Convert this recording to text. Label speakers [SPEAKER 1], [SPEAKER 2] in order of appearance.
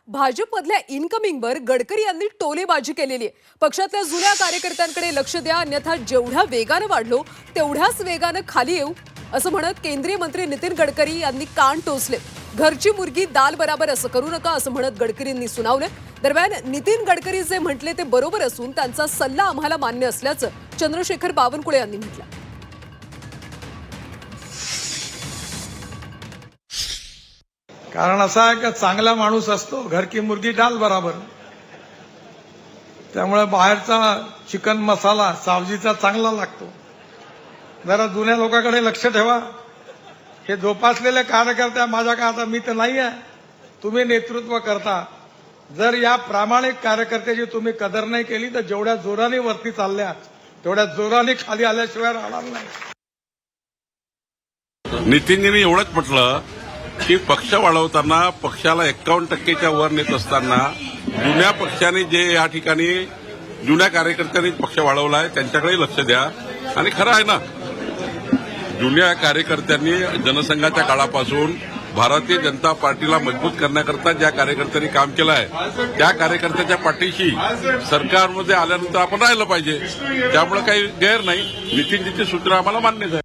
[SPEAKER 1] भाजपमधल्या इनकमिंगवर गडकरी यांनी टोलेबाजी केलेली आहे। पक्षातल्या जुन्या कार्यकर्त्यांकडे लक्ष द्या, अन्यथा जेवढ्या वेगाने वाढलो तेवढ्याच वेगाने खाली येऊ असं म्हणत केंद्रीय मंत्री नितीन गडकरी यांनी कान टोचले। घरची मुर्गी दाल बराबर असं करू नका असं म्हणत गडकरींनी सुनावले। दरम्यान नितीन गडकरी जे म्हटले ते बरोबर असून त्यांचा सल्ला आम्हाला मान्य असल्याचं चंद्रशेखर बावनकुळे यांनी म्हटलं।
[SPEAKER 2] कारण असा आहे की चांगला माणूस असतो घर की मुर्गी डाल बराबर। त्यामुळे बाहेरचा चिकन मसाला सावजीचा चांगला लागतो। जरा जुन्या लोकांकडे लक्ष ठेवा। हे जोपासलेले कार्यकर्ते माझ्या का आता मी तर नाही आहे, तुम्ही नेतृत्व करता। जर या प्रामाणिक कार्यकर्त्याची तुम्ही कदर नाही केली तर जेवढ्या जोराने वरती चालल्या तेवढ्या जोराने खाली आल्याशिवाय राहणार नाही।
[SPEAKER 3] नितीनजींनी एवढंच म्हटलं की पक्ष वाढवताना पक्षाला 51% वर नेत असताना जुन्या पक्षाने जे या ठिकाणी जुन्या कार्यकर्त्यांनी पक्ष वाढवला आहे त्यांच्याकडे लक्ष द्या। आणि खरं आहे ना, जुन्या कार्यकर्त्यांनी जनसंघाच्या काळापासून भारतीय जनता पार्टीला मजबूत करण्याकरता ज्या कार्यकर्त्यांनी काम केलं आहे त्या कार्यकर्त्याच्या पाठीशी सरकारमध्ये आल्यानंतर आपण राहिलं पाहिजे। त्यामुळे काही गैर नाही, नितीनजीची सूत्र आम्हाला मान्यच आहे।